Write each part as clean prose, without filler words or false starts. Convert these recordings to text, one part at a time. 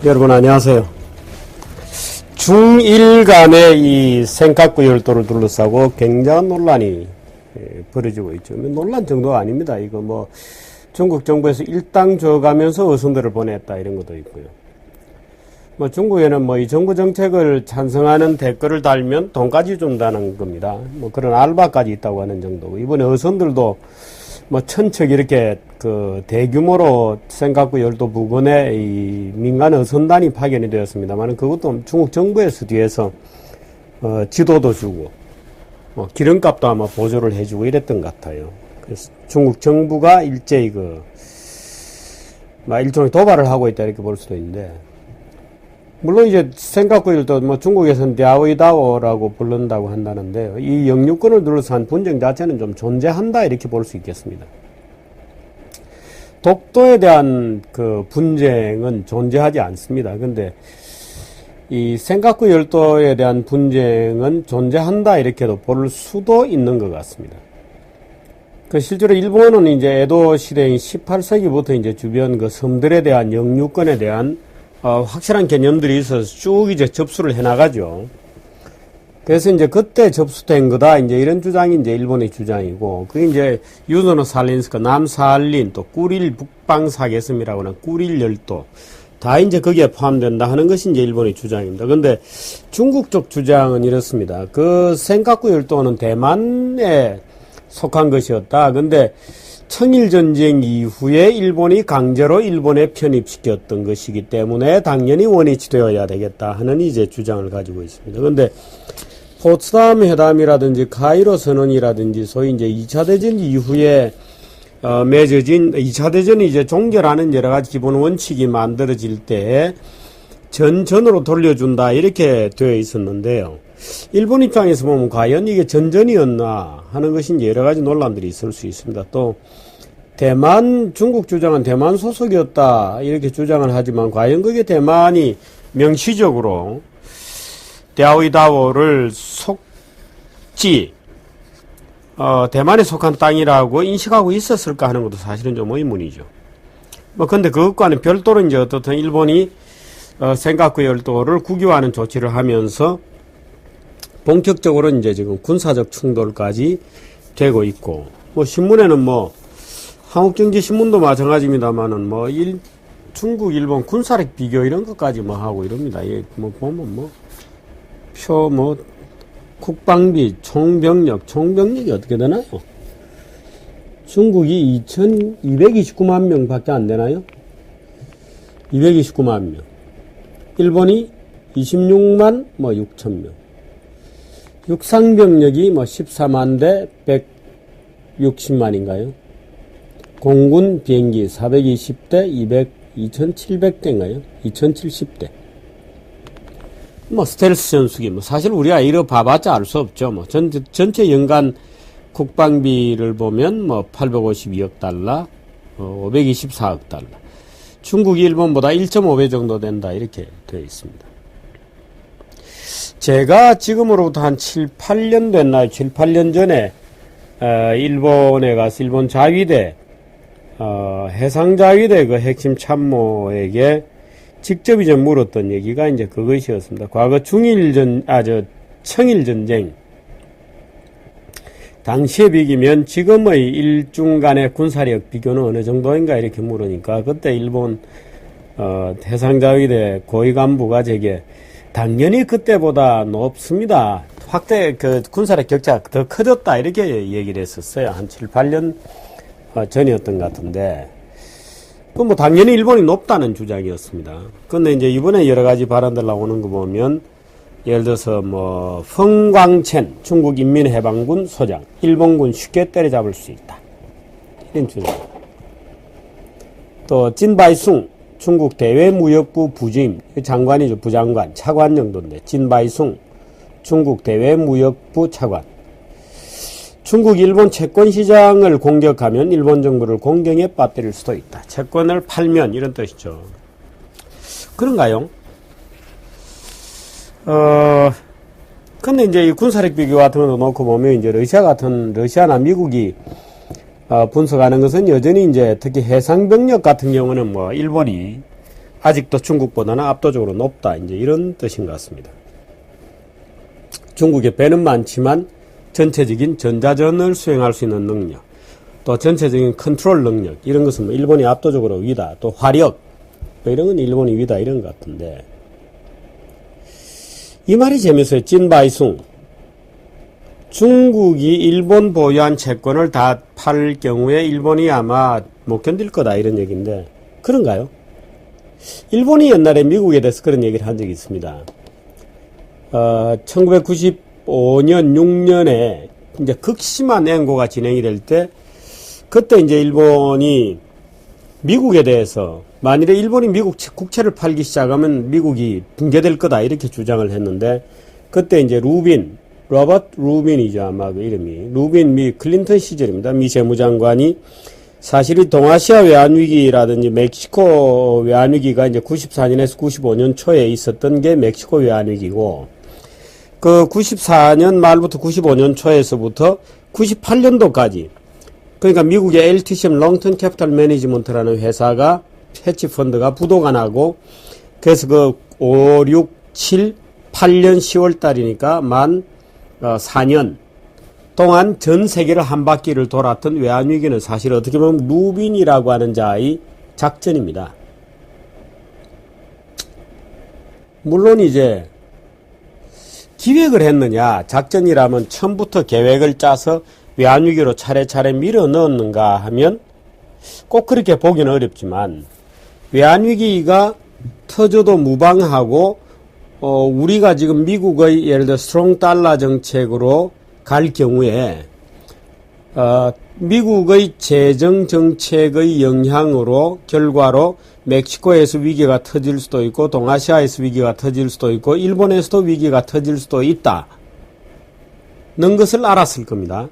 여러분 안녕하세요. 중일 간의 이 센카쿠 열도를 둘러싸고 굉장한 논란이 벌어지고 있죠. 논란 정도가 아닙니다. 이거 뭐 중국 정부에서 일당 줘가면서 어선들을 보냈다 이런 것도 있고요. 뭐 중국에는 뭐 이 정부 정책을 찬성하는 댓글을 달면 돈까지 준다는 겁니다. 뭐 그런 알바까지 있다고 하는 정도고, 이번에 어선들도 뭐 천척 이렇게 그 대규모로 센카쿠 열도 부근에 이 민간 어선단이 파견이 되었습니다만, 그것도 중국 정부에서 뒤에서 지도도 주고 기름값도 아마 보조를 해주고 이랬던 것 같아요. 그래서 중국 정부가 일제히 일종의 도발을 하고 있다 이렇게 볼 수도 있는데, 물론 이제 센카쿠 열도 뭐 중국에서는 랴오이다오라고 부른다고 한다는데요. 이 영유권을 둘러싼 분쟁 자체는 좀 존재한다 이렇게 볼 수 있겠습니다. 독도에 대한 그 분쟁은 존재하지 않습니다. 근데 이 센카쿠 열도에 대한 분쟁은 존재한다 이렇게도 볼 수도 있는 것 같습니다. 그 실제로 일본은 이제 에도 시대인 18세기부터 이제 주변 그 섬들에 대한 영유권에 대한 확실한 개념들이 있어서 쭉 이제 접수를 해나가죠. 그래서 이제 그때 접수된 거다, 이제 이런 주장이 이제 일본의 주장이고, 그게 이제 유노노 살린스크, 남살린, 또 꾸릴 북방사계섬이라고 하는 꾸릴 열도, 다 이제 거기에 포함된다 하는 것이 이제 일본의 주장입니다. 근데 중국 쪽 주장은 이렇습니다. 그 센카쿠 열도는 대만에 속한 것이었다. 근데 청일전쟁 이후에 일본이 강제로 일본에 편입시켰던 것이기 때문에 당연히 원위치 되어야 되겠다 하는 이제 주장을 가지고 있습니다. 그런데 포츠담 회담이라든지 카이로 선언이라든지 소위 이제 2차 대전 이후에 맺어진 2차 대전이 이제 종결하는 여러 가지 기본 원칙이 만들어질 때 전으로 돌려준다 이렇게 되어 있었는데요. 일본 입장에서 보면 과연 이게 전전이었나 하는 것이 이제 여러 가지 논란들이 있을 수 있습니다. 또 중국 주장은 대만 소속이었다 이렇게 주장을 하지만, 과연 그게 대만이 명시적으로 랴오이다오를 대만에 속한 땅이라고 인식하고 있었을까 하는 것도 사실은 좀 의문이죠. 근데 그것과는 별도로 이제 어떻든 일본이 센카쿠 열도를 국유화하는 조치를 하면서 본격적으로 이제 지금 군사적 충돌까지 되고 있고, 신문에는 한국경제신문도 마찬가지입니다만은 중국, 일본 군사력 비교 이런 것까지 하고 이럽니다. 보면 국방비, 총병력이 어떻게 되나요? 중국이 229만 명 밖에 안 되나요? 229만 명. 일본이 26만 6천 명. 육상병력이 14만 대 160만인가요? 공군 비행기 420대 2700대인가요? 2070대. 스텔스 전투기, 사실 우리가 이거 봐봤자 알 수 없죠. 전체 연간 국방비를 보면 852억 달러, 524억 달러. 중국이 일본보다 1.5배 정도 된다 이렇게 되어 있습니다. 제가 지금으로부터 한 7, 8년 됐나요? 7, 8년 전에 일본에 가서 일본 자위대, 해상자위대 그 핵심 참모에게 직접 이제 물었던 얘기가 이제 그것이었습니다. 과거 청일전쟁 당시에 비기면 지금의 일중 간의 군사력 비교는 어느 정도인가 이렇게 물으니까, 그때 일본 해상자위대 고위 간부가 제게 당연히 그때보다 높습니다. 군사력 격차가 더 커졌다 이렇게 얘기를 했었어요. 한 7, 8년 전이었던 것 같은데, 당연히 일본이 높다는 주장이었습니다. 근데 이제 이번에 여러 가지 발언들 나오는 거 보면, 예를 들어서 펑광첸 중국 인민해방군 소장, 일본군 쉽게 때려잡을 수 있다 이런 주장. 또 진바이숭 중국 대외무역부 부주임, 장관이죠. 부장관, 차관 정도인데, 진바이숭 중국 대외무역부 차관. 중국 일본 채권시장을 공격하면 일본 정부를 공경에 빠뜨릴 수도 있다. 채권을 팔면 이런 뜻이죠. 그런가요? 근데 이제 이 군사력 비교 같은 거 놓고 보면, 이제 러시아나 미국이 분석하는 것은 여전히 이제 특히 해상병력 같은 경우는 일본이 아직도 중국보다는 압도적으로 높다. 이제 이런 뜻인 것 같습니다. 중국의 배는 많지만 전체적인 전자전을 수행할 수 있는 능력, 또 전체적인 컨트롤 능력, 이런 것은 뭐 일본이 압도적으로 위다. 또 화력, 뭐 이런 건 일본이 위다. 이런 것 같은데. 이 말이 재밌어요. 찐바이숭. 중국이 일본 보유한 채권을 다 팔 경우에 일본이 아마 못 견딜 거다. 이런 얘기인데, 그런가요? 일본이 옛날에 미국에 대해서 그런 얘기를 한 적이 있습니다. 1995년, 6년에 이제 극심한 앵고가 진행이 될 때, 그때 이제 일본이 미국에 대해서 만일에 일본이 미국 국채를 팔기 시작하면 미국이 붕괴될 거다 이렇게 주장을 했는데, 그때 이제 로버트 루빈이죠. 아마 그 이름이. 루빈 미 클린턴 시절입니다. 미 재무장관이 사실 이 동아시아 외환위기라든지 멕시코 외환위기가 이제 94년에서 95년 초에 있었던 게 멕시코 외환위기고, 그 94년 말부터 95년 초에서부터 98년도까지, 그러니까 미국의 LTCM 롱턴 캐피탈 매니지먼트라는 회사가, 헤지 펀드가 부도가 나고, 그래서 그 5, 6, 7, 8년 10월 달이니까 만 4년 동안 전 세계를 한 바퀴를 돌았던 외환위기는 사실 어떻게 보면 루빈이라고 하는 자의 작전입니다. 물론 이제 기획을 했느냐, 작전이라면 처음부터 계획을 짜서 외환위기로 차례차례 밀어 넣었는가 하면 꼭 그렇게 보기는 어렵지만, 외환위기가 터져도 무방하고 우리가 지금 미국의 예를 들어 스트롱 달러 정책으로 갈 경우에 미국의 재정 정책의 영향으로 결과로 멕시코에서 위기가 터질 수도 있고, 동아시아에서 위기가 터질 수도 있고, 일본에서도 위기가 터질 수도 있다는 것을 알았을 겁니다.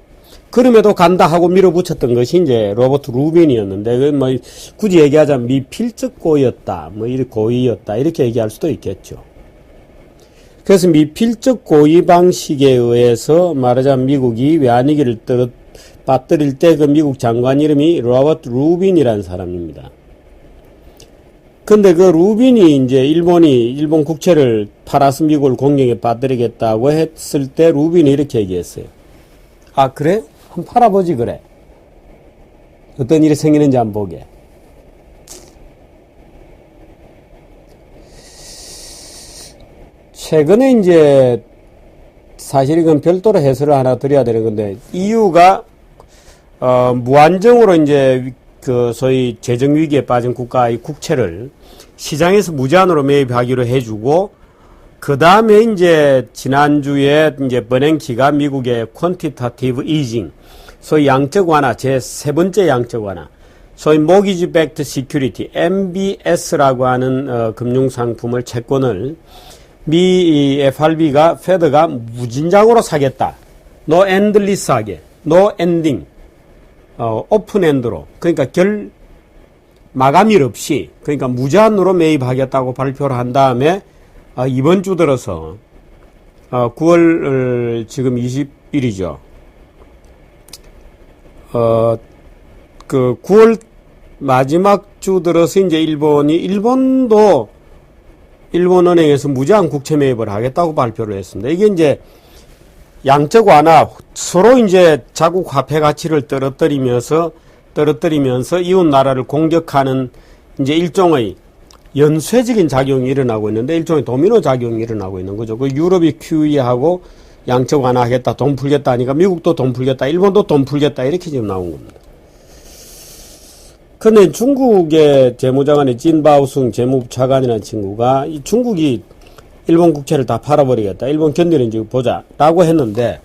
그럼에도 간다 하고 밀어붙였던 것이 이제 로버트 루빈이었는데, 뭐 굳이 얘기하자면 미필적 고의였다, 뭐 이렇게 고의였다 이렇게 얘기할 수도 있겠죠. 그래서 미필적 고의 방식에 의해서 말하자면 미국이 외환위기를 빠뜨릴 때 그 미국 장관 이름이 로버트 루빈이라는 사람입니다. 근데 그 루빈이 이제 일본 국채를 팔아서 미국을 공경에 빠뜨리겠다고 했을 때 루빈이 이렇게 얘기했어요. 아, 그래? 한번 팔아보지, 그래. 어떤 일이 생기는지 한번 보게. 최근에 이제 사실 이건 별도로 해설을 하나 드려야 되는 건데, 이유가 무한정으로 이제 그 소위 재정 위기에 빠진 국가의 국채를 시장에서 무제한으로 매입하기로 해주고, 그 다음에 이제 지난주에 이제 버냉키가 미국의 퀀티타티브 이징, 소위 양적 완화, 제 세 번째 양적 완화, 소위 모기지 백트 시큐리티 MBS라고 하는 금융 상품을, 채권을 미 FRB가 페드가 무진장으로 사겠다. 노 엔드리스하게, 노 엔딩, 오픈 엔드로, 그러니까 마감일 없이, 그러니까 무제한으로 매입하겠다고 발표를 한 다음에 이번 주 들어서 9월 지금 20일이죠. 그 9월 마지막 주 들어서 이제 일본도 일본은행에서 무제한 국채 매입을 하겠다고 발표를 했습니다. 이게 이제 양적 완화, 서로 이제 자국 화폐 가치를 떨어뜨리면서 이웃 나라를 공격하는 이제 일종의 연쇄적인 작용이 일어나고 있는데, 일종의 도미노 작용이 일어나고 있는 거죠. 그 유럽이 QE하고 양적 완화하겠다, 돈 풀겠다 하니까 미국도 돈 풀겠다, 일본도 돈 풀겠다, 이렇게 지금 나온 겁니다. 근데 중국의 재무장관의 찐바오숭 재무부 차관이라는 친구가 이 중국이 일본 국채를 다 팔아버리겠다, 일본 견디는지 보자 라고 했는데,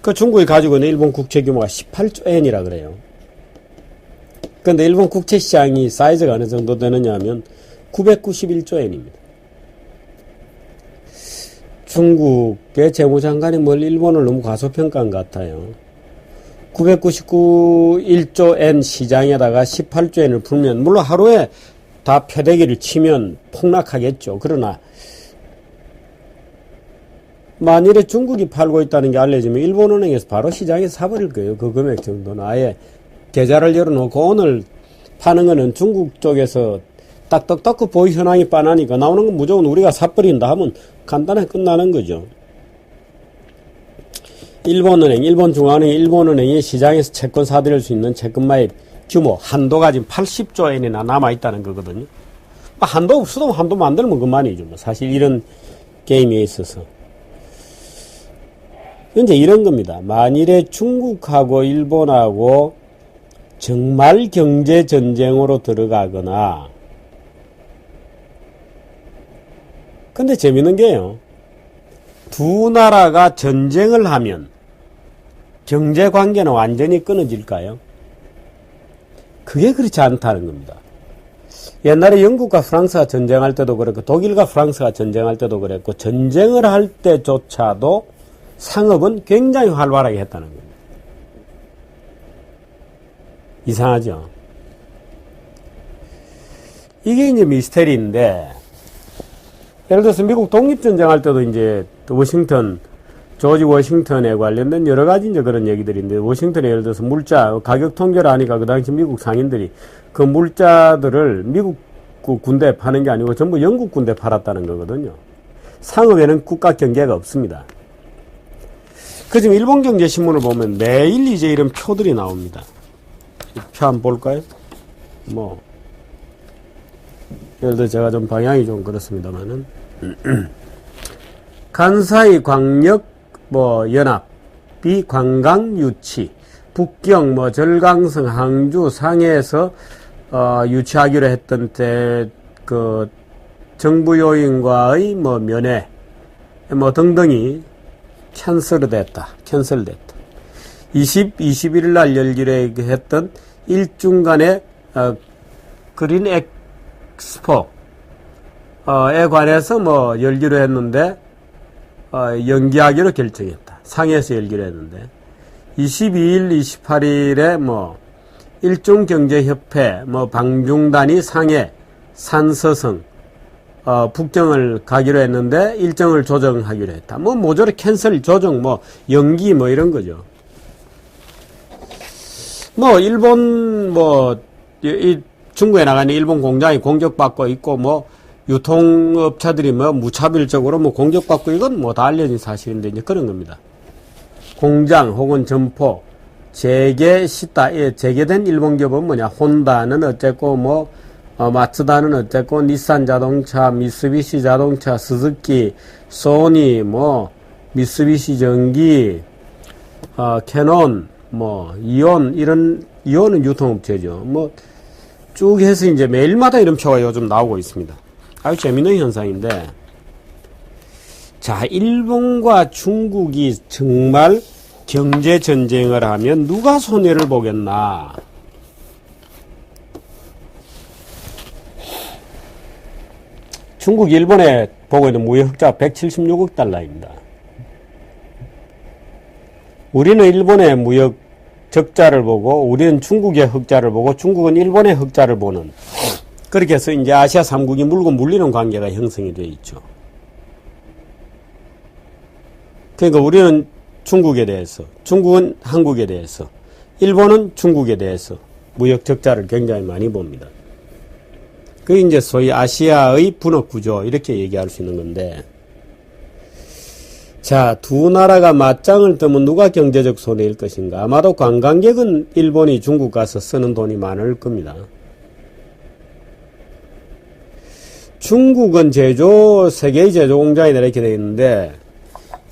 그 중국이 가지고 있는 일본 국채 규모가 18조 엔이라 그래요. 근데 일본 국채 시장이 사이즈가 어느 정도 되느냐 하면 991조 엔입니다. 중국의 재무장관이 뭘 일본을 너무 과소평가한 것 같아요. 991조 엔 시장에다가 18조 엔을 풀면, 물론 하루에 다 패대기를 치면 폭락하겠죠. 그러나 만일에 중국이 팔고 있다는 게 알려지면 일본은행에서 바로 시장에서 사버릴 거예요. 그 금액 정도는. 아예 계좌를 열어놓고 오늘 파는 거는 중국 쪽에서 딱딱딱 보이 현황이 빤하니까 나오는 건 무조건 우리가 사버린다 하면 간단하게 끝나는 거죠. 일본은행, 일본중앙은행이 일본은행이 시장에서 채권 사들일 수 있는 채권 매입 규모, 한도가 지금 80조 엔이나 남아있다는 거거든요. 한도 없어도 한도 만들면 그만이죠. 사실 이런 게임에 있어서. 현재 이런 겁니다. 만일에 중국하고 일본하고 정말 경제전쟁으로 들어가거나, 근데 재밌는 게요. 두 나라가 전쟁을 하면 경제관계는 완전히 끊어질까요? 그게 그렇지 않다는 겁니다. 옛날에 영국과 프랑스가 전쟁할 때도 그랬고 독일과 프랑스가 전쟁할 때도 그랬고 전쟁을 할 때조차도 상업은 굉장히 활발하게 했다는 겁니다. 이상하죠? 이게 이제 미스테리인데, 예를 들어서 미국 독립전쟁할 때도 이제 조지 워싱턴에 관련된 여러 가지 이제 그런 얘기들인데, 워싱턴에 예를 들어서 물자, 가격 통계를 하니까 그 당시 미국 상인들이 그 물자들을 미국 군대에 파는 게 아니고 전부 영국 군대에 팔았다는 거거든요. 상업에는 국가 경계가 없습니다. 그 지금 일본 경제신문을 보면 매일 이제 이런 표들이 나옵니다. 표 한번 볼까요? 예를 들어 제가 좀 방향이 좀 그렇습니다만은, 간사이 광역 연합이 관광 유치, 북경 절강성 항주 상해에서 유치하기로 했던 때 그 정부 요인과의 면회 등등이 캔슬됐다. 21일 날 열기로 했던 일중간의 그린 엑스포에 관해서 열기로 했는데 연기하기로 결정했다. 상해에서 열기로 했는데 22일, 28일에 일중경제협회 방중단이 상해, 산서성 북경을 가기로 했는데 일정을 조정하기로 했다. 모조리 캔슬, 조정, 연기 이런 거죠. 일본 중국에 나가는 일본 공장이 공격받고 있고 유통업체들이 무차별적으로 공격받고, 이건 다 알려진 사실인데 이제 그런 겁니다. 공장 혹은 점포 재개된 일본 기업은 혼다는 어쨌고 마츠다는 어쨌고 닛산 자동차, 미쓰비시 자동차, 스즈키, 소니, 미쓰비시 전기, 캐논, 이온, 이온은 유통업체죠. 쭉 해서 이제 매일마다 이런 표가 요즘 나오고 있습니다. 아주 재밌는 현상인데, 자, 일본과 중국이 정말 경제전쟁을 하면 누가 손해를 보겠나? 중국, 일본에 보고 있는 무역 흑자 176억 달러입니다. 우리는 일본의 무역 적자를 보고, 우리는 중국의 흑자를 보고, 중국은 일본의 흑자를 보는, 그렇게 해서 이제 아시아 3국이 물고 물리는 관계가 형성이 되어 있죠. 그러니까 우리는 중국에 대해서, 중국은 한국에 대해서, 일본은 중국에 대해서 무역 적자를 굉장히 많이 봅니다. 그게 이제 소위 아시아의 분업 구조, 이렇게 얘기할 수 있는 건데, 자, 두 나라가 맞짱을 뜨면 누가 경제적 손해일 것인가? 아마도 관광객은 일본이 중국 가서 쓰는 돈이 많을 겁니다. 중국은 세계의 제조 공장이 이렇게 되어 있는데,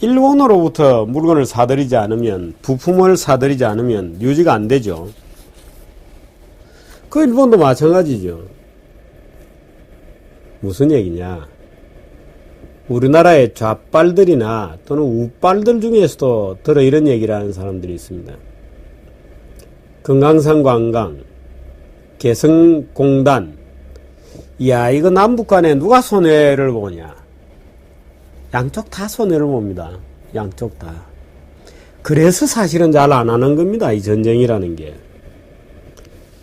일본으로부터 물건을 사들이지 않으면, 부품을 사들이지 않으면 유지가 안 되죠. 그 일본도 마찬가지죠. 무슨 얘기냐? 우리나라의 좌빨들이나 또는 우빨들 중에서도 들어 이런 얘기를 하는 사람들이 있습니다. 금강산 관광, 개성공단, 이야, 이거 남북 간에 누가 손해를 보냐? 양쪽 다 손해를 봅니다. 양쪽 다. 그래서 사실은 잘 안 하는 겁니다. 이 전쟁이라는 게.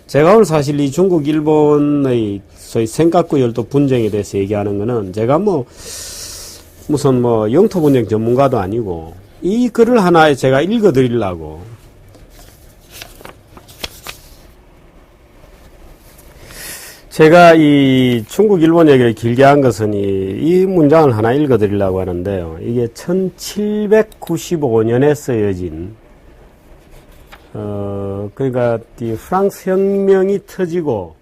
제가 오늘 사실 이 중국, 일본의 소위 센카쿠 열도 분쟁에 대해서 얘기하는 거는, 제가 무슨 영토 분쟁 전문가도 아니고, 이 글을 하나 제가 읽어 드리려고. 제가 이 중국 일본 얘기를 길게 한 것은 이 문장을 하나 읽어 드리려고 하는데요. 이게 1795년에 쓰여진 그러니까 이 프랑스 혁명이 터지고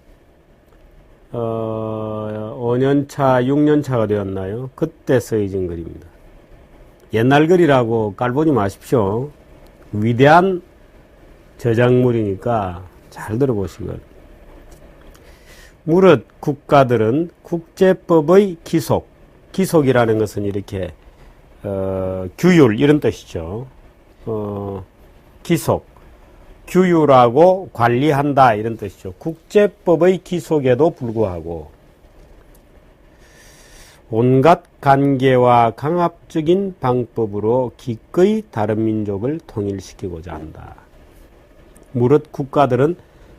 5년차, 6년차가 되었나요? 그때 쓰여진 글입니다. 옛날 글이라고 깔보지 마십시오. 위대한 저작물이니까 잘 들어보시고. 무릇 국가들은 국제법의 기속이라는 것은 이렇게 규율 이런 뜻이죠. 기속, 규율하고 관리한다 이런 뜻이죠. 국제법의 기속에도 불구하고 온갖 관계와 강압적인 방법으로 기꺼이 다른 민족을 통일시키고자 한다. 무릇 국가들은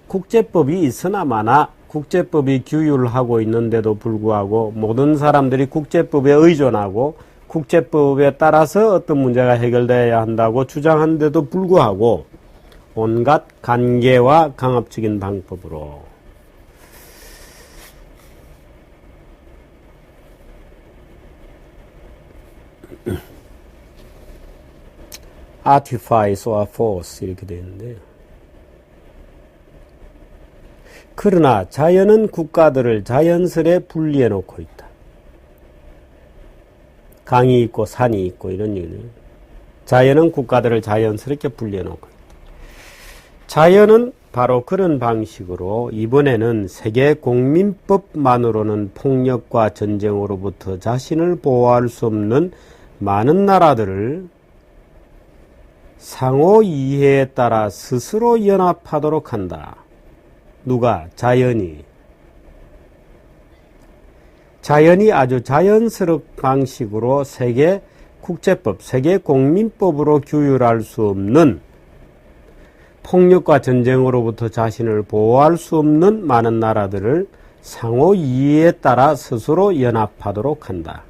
국제법이 있으나 마나 국제법이 규율하고 있는데도 불구하고 모든 사람들이 국제법에 의존하고 국제법에 따라서 어떤 문제가 해결되어야 한다고 주장하는데도 불구하고 온갖 관계와 강압적인 방법으로 artifice or force 이렇게 되어 있는데요. 그러나 자연은 국가들을 자연스레 분리해 놓고 있다. 강이 있고 산이 있고 이런 얘기예요. 자연은 국가들을 자연스럽게 분리해 놓고 있다. 자연은 바로 그런 방식으로 이번에는 세계 공민법만으로는 폭력과 전쟁으로부터 자신을 보호할 수 없는 많은 나라들을 상호 이해에 따라 스스로 연합하도록 한다. 누가? 자연이 아주 자연스러운 방식으로 세계 국제법, 세계 공민법으로 규율할 수 없는 폭력과 전쟁으로부터 자신을 보호할 수 없는 많은 나라들을 상호 이해에 따라 스스로 연합하도록 한다.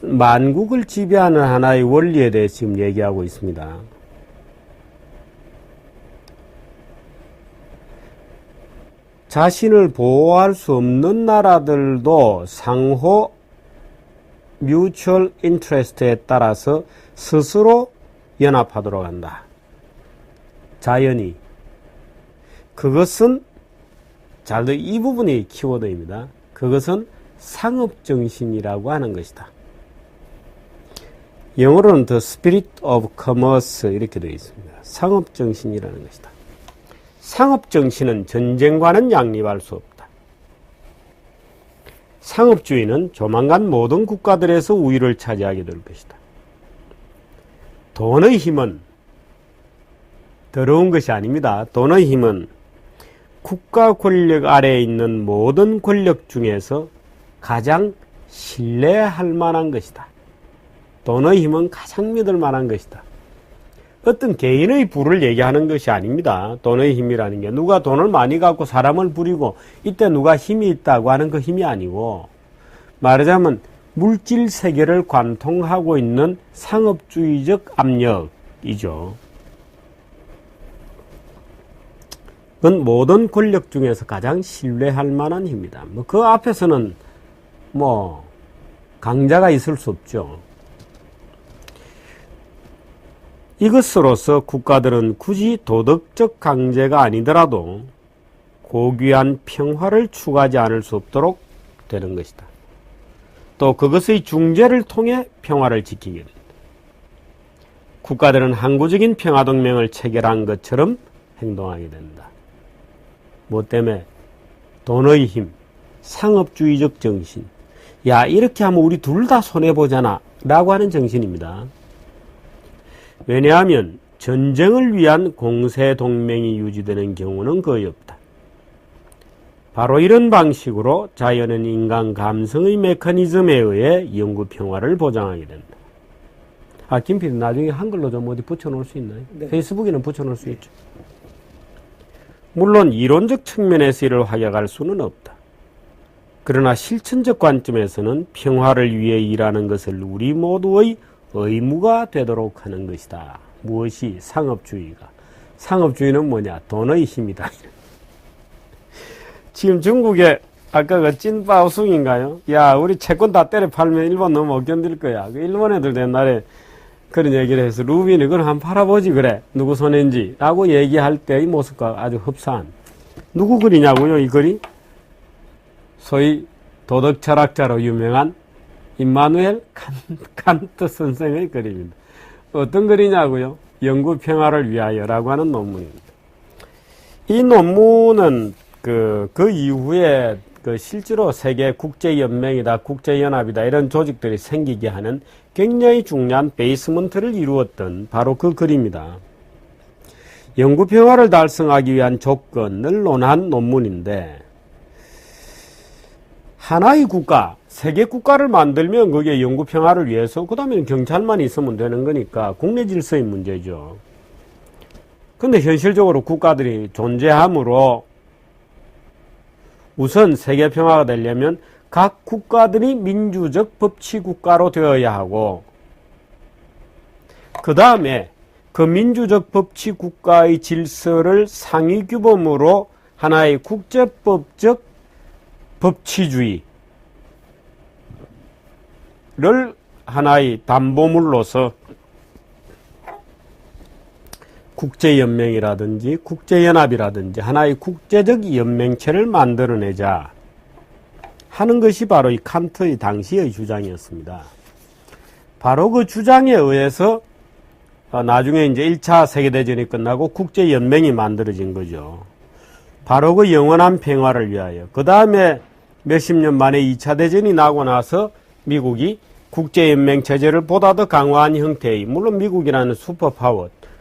만국을 지배하는 하나의 원리에 대해 지금 얘기하고 있습니다. 자신을 보호할 수 없는 나라들도 상호 mutual interest에 따라서 스스로 연합하도록 한다. 자연이. 그것은 이 부분이 키워드입니다. 그것은 상업정신이라고 하는 것이다. 영어로는 The Spirit of Commerce 이렇게 되어 있습니다. 상업정신이라는 것이다. 상업정신은 전쟁과는 양립할 수 없다. 상업주의는 조만간 모든 국가들에서 우위를 차지하게 될 것이다. 돈의 힘은 더러운 것이 아닙니다. 돈의 힘은 국가 권력 아래에 있는 모든 권력 중에서 가장 신뢰할 만한 것이다. 돈의 힘은 가장 믿을 만한 것이다. 어떤 개인의 부를 얘기하는 것이 아닙니다. 돈의 힘이라는 게 누가 돈을 많이 갖고 사람을 부리고 이때 누가 힘이 있다고 하는 그 힘이 아니고 말하자면 물질 세계를 관통하고 있는 상업주의적 압력이죠. 그건 모든 권력 중에서 가장 신뢰할 만한 힘이다. 그 앞에서는 강자가 있을 수 없죠. 이것으로서 국가들은 굳이 도덕적 강제가 아니더라도 고귀한 평화를 추구하지 않을 수 없도록 되는 것이다. 또 그것의 중재를 통해 평화를 지키게 된다. 국가들은 항구적인 평화동맹을 체결한 것처럼 행동하게 된다. 뭐 때문에? 돈의 힘, 상업주의적 정신. 야, 이렇게 하면 우리 둘 다 손해보잖아 라고 하는 정신입니다. 왜냐하면 전쟁을 위한 공세동맹이 유지되는 경우는 거의 없다. 바로 이런 방식으로 자연은 인간 감성의 메커니즘에 의해 영구 평화를 보장하게 된다. 김 PD 나중에 한글로 좀 어디 붙여놓을 수 있나요? 네. 페이스북에는 붙여놓을 수 있죠. 물론 이론적 측면에서 이를 확약할 수는 없다. 그러나 실천적 관점에서는 평화를 위해 일하는 것을 우리 모두의 의무가 되도록 하는 것이다. 무엇이 상업주의가? 상업주의는 뭐냐? 돈의 힘이다. 지금 중국에 아까 그 찐바오숭인가요? 야, 우리 채권 다 때려 팔면 일본 너무 못 견딜 거야. 그 일본 애들 옛날에 그런 얘기를 해서 루비는 그걸 한번 팔아보지 그래. 누구 손인지 라고 얘기할 때의 모습과 아주 흡사한. 누구 글이냐고요, 이 글이? 소위 도덕 철학자로 유명한 임마누엘 칸트 선생의 글입니다. 어떤 글이냐고요? 영구 평화를 위하여라고 하는 논문입니다. 이 논문은 그 이후에 실제로 세계 국제연맹이다, 국제연합이다, 이런 조직들이 생기게 하는 굉장히 중요한 베이스먼트를 이루었던 바로 그 글입니다. 영구 평화를 달성하기 위한 조건을 논한 논문인데, 하나의 국가, 세계 국가를 만들면 그게 영구 평화를 위해서, 그 다음에는 경찰만 있으면 되는 거니까 국내 질서의 문제죠. 근데 현실적으로 국가들이 존재하므로 우선 세계 평화가 되려면 각 국가들이 민주적 법치 국가로 되어야 하고, 그 다음에 그 민주적 법치 국가의 질서를 상위 규범으로 하나의 국제법적 법치주의를 하나의 담보물로서 국제연맹이라든지 국제연합이라든지 하나의 국제적 연맹체를 만들어내자 하는 것이 바로 이 칸트의 당시의 주장이었습니다. 바로 그 주장에 의해서 나중에 이제 1차 세계대전이 끝나고 국제연맹이 만들어진 거죠. 바로 그 영원한 평화를 위하여. 그 다음에 몇십 년 만에 2차 대전이 나고 나서 미국이 국제연맹 체제를 보다 더 강화한 형태의, 물론 미국이라는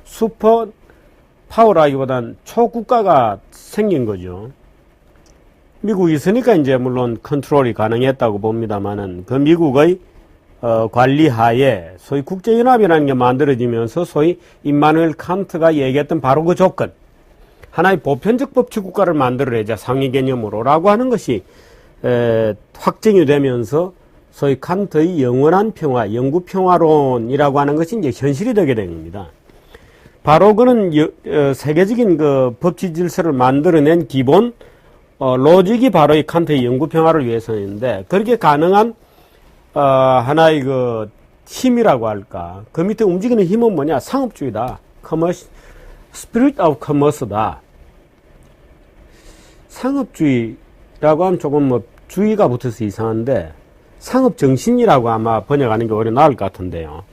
슈퍼파워라기보다는 초국가가 생긴 거죠. 미국이 있으니까 이제 물론 컨트롤이 가능했다고 봅니다만은 그 미국의 관리 하에 소위 국제연합이라는 게 만들어지면서 소위 임마누엘 칸트가 얘기했던 바로 그 조건, 하나의 보편적 법치국가를 만들어내자 상위 개념으로라고 하는 것이 확정이 되면서 소위 칸트의 영원한 평화, 영구 평화론이라고 하는 것이 이제 현실이 되게 된 겁니다. 바로 그는 세계적인 그 법치 질서를 만들어낸 기본 로직이 바로 이 칸트의 영구 평화를 위해서인데, 그렇게 가능한 하나의 그 힘이라고 할까, 그 밑에 움직이는 힘은 뭐냐? 상업주의다. Spirit of Commerce다. 상업주의라고 하면 조금 뭐 주의가 붙어서 이상한데, 상업정신이라고 아마 번역하는 게 오히려 나을 것 같은데요.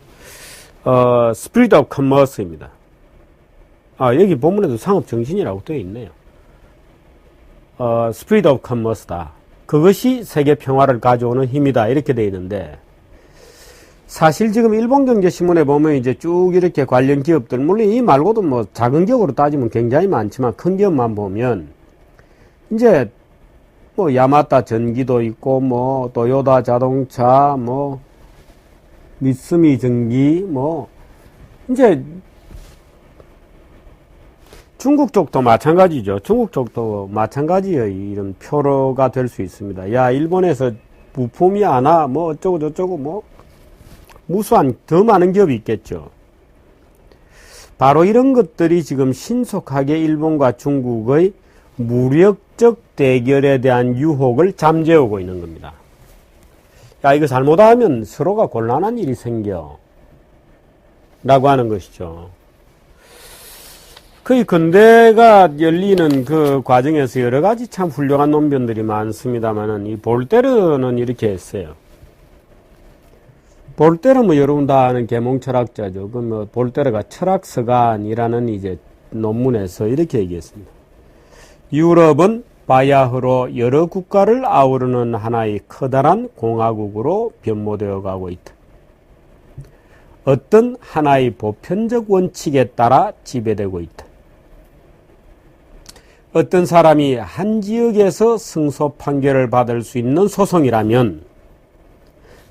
Spirit of Commerce입니다. 여기 본문에도 상업정신이라고 되어 있네요. Spirit of Commerce다. 그것이 세계 평화를 가져오는 힘이다. 이렇게 되어 있는데, 사실 지금 일본경제신문에 보면 이제 쭉 이렇게 관련 기업들, 물론 이 말고도 뭐 작은 기업으로 따지면 굉장히 많지만 큰 기업만 보면 이제 뭐 야마타 전기도 있고, 뭐 도요타 자동차, 뭐 미쓰미 전기, 뭐 이제 중국 쪽도 마찬가지죠. 중국 쪽도 마찬가지의 이런 표로가 될 수 있습니다. 야, 일본에서 부품이 안 와, 뭐 어쩌고 저쩌고, 뭐 무수한 더 많은 기업이 있겠죠. 바로 이런 것들이 지금 신속하게 일본과 중국의 무력적 대결에 대한 유혹을 잠재우고 있는 겁니다. 야, 이거 잘못하면 서로가 곤란한 일이 생겨 라고 하는 것이죠. 거의 근대가 열리는 그 과정에서 여러 가지 참 훌륭한 논변들이 많습니다만은, 이 볼테르는 이렇게 했어요. 볼테르 뭐 여러분 다 아는 계몽 철학자죠. 그 뭐 볼테르가 철학서관이라는 이제 논문에서 이렇게 얘기했습니다. 유럽은 바야흐로 여러 국가를 아우르는 하나의 커다란 공화국으로 변모되어 가고 있다. 어떤 하나의 보편적 원칙에 따라 지배되고 있다. 어떤 사람이 한 지역에서 승소 판결을 받을 수 있는 소송이라면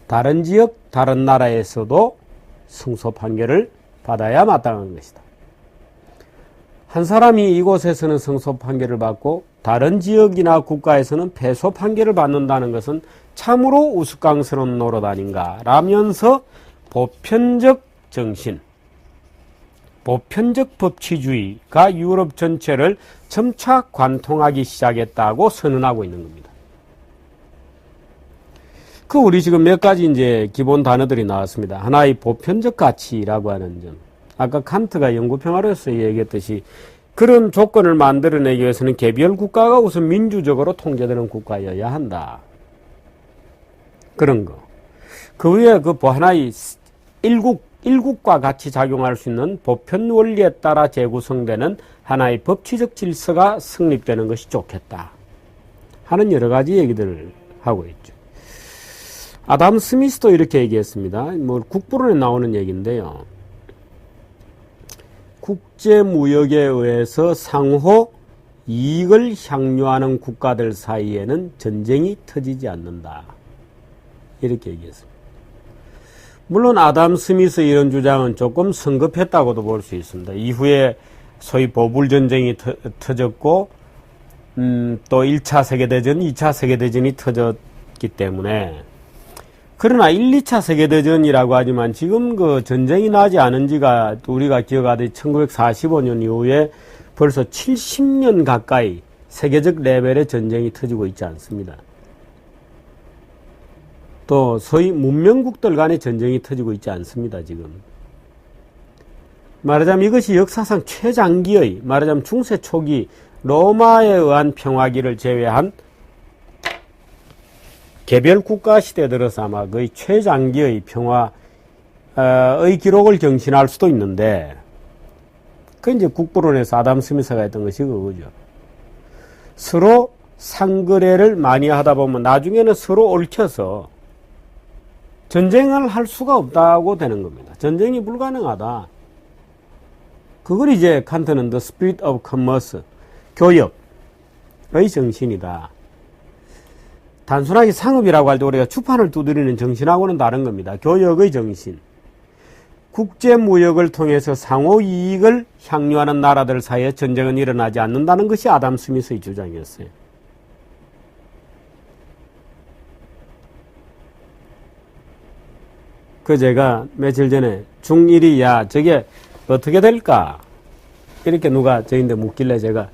다른 지역, 다른 나라에서도 승소 판결을 받아야 마땅한 것이다. 한 사람이 이곳에서는 승소 판결을 받고 다른 지역이나 국가에서는 패소 판결을 받는다는 것은 참으로 우스꽝스러운 노릇 아닌가 라면서 보편적 정신, 보편적 법치주의가 유럽 전체를 점차 관통하기 시작했다고 선언하고 있는 겁니다. 우리 지금 몇 가지 이제 기본 단어들이 나왔습니다. 하나의 보편적 가치라고 하는 점. 아까 칸트가 영구평화로서 얘기했듯이 그런 조건을 만들어내기 위해서는 개별 국가가 우선 민주적으로 통제되는 국가여야 한다. 그런 거. 그 위에 하나의 일국과 같이 작용할 수 있는 보편 원리에 따라 재구성되는 하나의 법치적 질서가 성립되는 것이 좋겠다. 하는 여러 가지 얘기들을 하고 있죠. 아담 스미스도 이렇게 얘기했습니다. 국부론에 나오는 얘기인데요. 국제무역에 의해서 상호 이익을 향유하는 국가들 사이에는 전쟁이 터지지 않는다. 이렇게 얘기했습니다. 물론 아담 스미스의 이런 주장은 조금 성급했다고도 볼 수 있습니다. 이후에 소위 보불전쟁이 터졌고 또 1차 세계대전, 2차 세계대전이 터졌기 때문에 그러나 1, 2차 세계대전이라고 하지만 지금 그 전쟁이 나지 않은 지가 우리가 기억하듯이 1945년 이후에 벌써 70년 가까이 세계적 레벨의 전쟁이 터지고 있지 않습니다. 또 소위 문명국들 간의 전쟁이 터지고 있지 않습니다. 지금 말하자면 이것이 역사상 최장기의, 말하자면 중세 초기 로마에 의한 평화기를 제외한 개별 국가 시대 들어서 아마 거의 최장기의 평화의 기록을 경신할 수도 있는데, 그 이제 국부론에서 아담 스미스가 했던 것이 그거죠. 서로 상거래를 많이 하다 보면 나중에는 서로 얽혀서 전쟁을 할 수가 없다고 되는 겁니다. 전쟁이 불가능하다. 그걸 이제 칸트는 The Spirit of Commerce, 교역의 정신이다. 단순하게 상업이라고 할 때 우리가 주판을 두드리는 정신하고는 다른 겁니다. 교역의 정신. 국제무역을 통해서 상호 이익을 향유하는 나라들 사이에 전쟁은 일어나지 않는다는 것이 아담 스미스의 주장이었어요. 제가 며칠 전에 중1이 야 저게 어떻게 될까? 이렇게 누가 저인데 묻길래 제가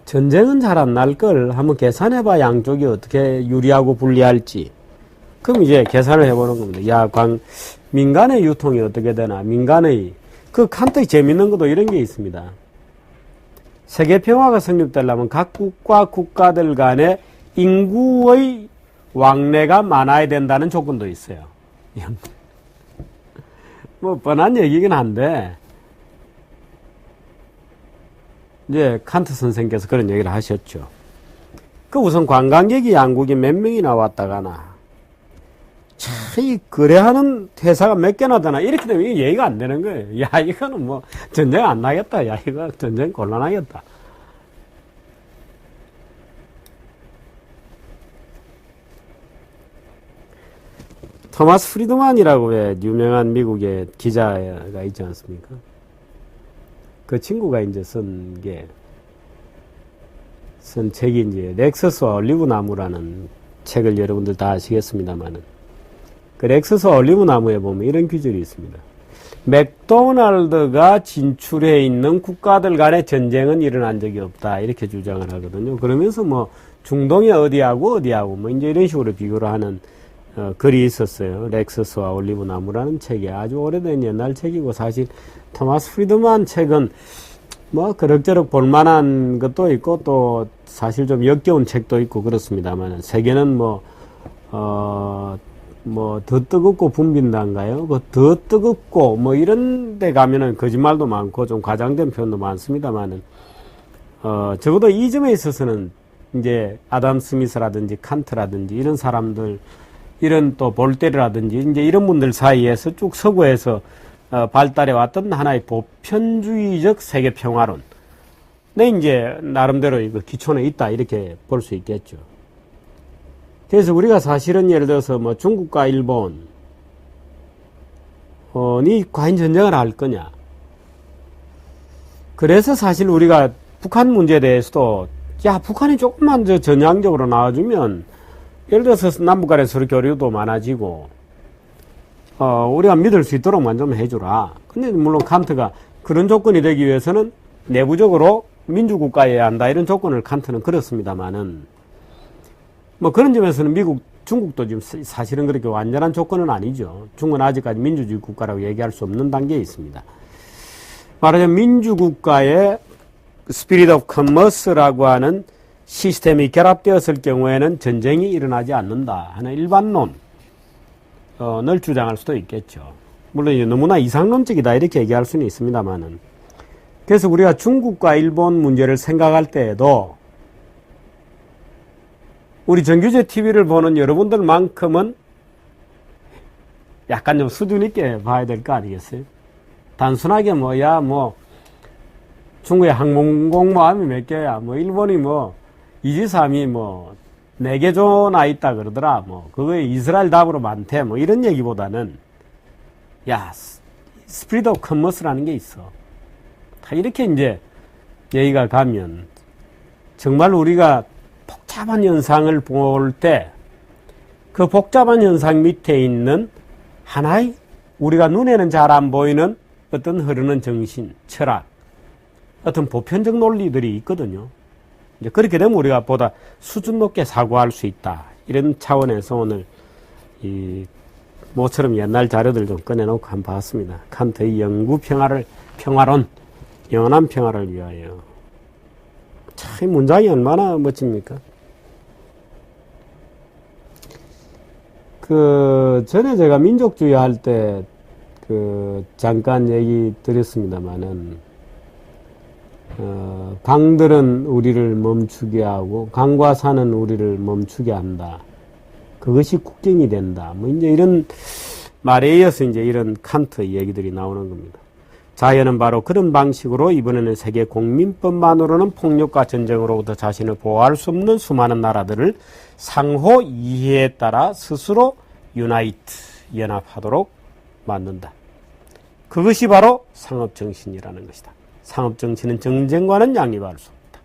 전쟁은 잘 안 날 걸 한번 계산해봐. 양쪽이 어떻게 유리하고 불리할지. 그럼 이제 계산을 해보는 겁니다. 야, 민간의 유통이 어떻게 되나. 민간의 칸트의 재밌는 것도 이런 게 있습니다. 세계 평화가 성립되려면 각국과 국가들 간의 인구의 왕래가 많아야 된다는 조건도 있어요. 뻔한 얘기긴 한데, 이제 칸트 선생께서 그런 얘기를 하셨죠. 우선 관광객이 양국이 몇 명이나 왔다가나, 이 거래하는 회사가 몇 개나 되나, 이렇게 되면 이게 얘기가 안 되는 거예요. 야, 이거는 전쟁 안 나겠다. 야, 이거 전쟁 곤란하겠다. 토마스 프리드만이라고 왜 유명한 미국의 기자가 있지 않습니까? 그 친구가 이제 쓴 책이 이제 렉서스와 올리브 나무라는 책을 여러분들 다 아시겠습니다만은, 그 렉서스와 올리브 나무에 보면 이런 규절이 있습니다. 맥도날드가 진출해 있는 국가들 간의 전쟁은 일어난 적이 없다. 이렇게 주장을 하거든요. 그러면서 중동의 어디하고 이제 이런 식으로 비교를 하는 글이 있었어요. 렉서스와 올리브 나무라는 책이 아주 오래된 옛날 책이고, 사실 토마스 프리드만 책은 그럭저럭 볼만한 것도 있고 또 사실 좀 역겨운 책도 있고 그렇습니다만, 세계는 더 뜨겁고 붐빈다인가요? 더 뜨겁고 이런 데 가면은 거짓말도 많고 좀 과장된 표현도 많습니다만은, 적어도 이 점에 있어서는 이제 아담 스미스라든지 칸트라든지 이런 사람들, 이런 또 볼테르라든지 이제 이런 분들 사이에서 쭉 서구에서 발달해 왔던 하나의 보편주의적 세계 평화론. 이제 나름대로 이거 기초는 있다. 이렇게 볼 수 있겠죠. 그래서 우리가 사실은 예를 들어서 중국과 일본이 과연 전쟁을 할 거냐. 그래서 사실 우리가 북한 문제에 대해서도 북한이 조금만 전향적으로 나와주면, 예를 들어서 남북 간의 서로 교류도 많아지고, 우리가 믿을 수 있도록만 좀 해주라. 근데 물론 칸트가 그런 조건이 되기 위해서는 내부적으로 민주국가여야 한다. 이런 조건을 칸트는 걸었습니다만은, 뭐 그런 점에서는 중국도 지금 사실은 그렇게 완전한 조건은 아니죠. 중국은 아직까지 민주주의 국가라고 얘기할 수 없는 단계에 있습니다. 말하자면 민주국가의 스피릿 오브 커머스라고 하는 시스템이 결합되었을 경우에는 전쟁이 일어나지 않는다 하는 일반론을 주장할 수도 있겠죠. 물론 이제 너무나 이상론적이다 이렇게 얘기할 수는 있습니다만은, 그래서 우리가 중국과 일본 문제를 생각할 때에도 우리 정규제 TV를 보는 여러분들만큼은 약간 좀 수준 있게 봐야 될 거 아니겠어요? 단순하게 중국의 항공모함이 몇 개야, 일본이 이지삼이 4개 존나 있다 그러더라, 그거에 이스라엘 답으로 많대, 이런 얘기보다는, 스피릿 오브 커머스라는 게 있어. 다 이렇게 이제 얘기가 가면, 정말 우리가 복잡한 현상을 볼 때, 그 복잡한 현상 밑에 있는 하나의 우리가 눈에는 잘 안 보이는 어떤 흐르는 정신, 철학, 어떤 보편적 논리들이 있거든요. 이제 그렇게 되면 우리가 보다 수준 높게 사고할 수 있다. 이런 차원에서 오늘 모처럼 옛날 자료들 좀 꺼내놓고 한번 봤습니다. 칸트의 영구 평화론, 영원한 평화를 위하여. 참 문장이 얼마나 멋집니까? 전에 제가 민족주의 할 때 잠깐 얘기 드렸습니다만은, 강들은 우리를 멈추게 하고 강과 산은 우리를 멈추게 한다. 그것이 국경이 된다. 이제 이런 말에 이어서 이제 이런 칸트의 얘기들이 나오는 겁니다. 자연은 바로 그런 방식으로 이번에는 세계 공민법만으로는 폭력과 전쟁으로부터 자신을 보호할 수 없는 수많은 나라들을 상호 이해에 따라 스스로 연합하도록 만든다. 그것이 바로 상업정신이라는 것이다. 상업정신은 정쟁과는 양립할 수 없다.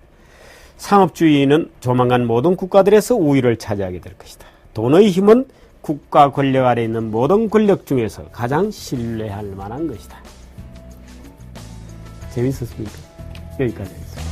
상업주의는 조만간 모든 국가들에서 우위를 차지하게 될 것이다. 돈의 힘은 국가 권력 아래 있는 모든 권력 중에서 가장 신뢰할 만한 것이다. 재밌었습니까? 여기까지 하겠습니다.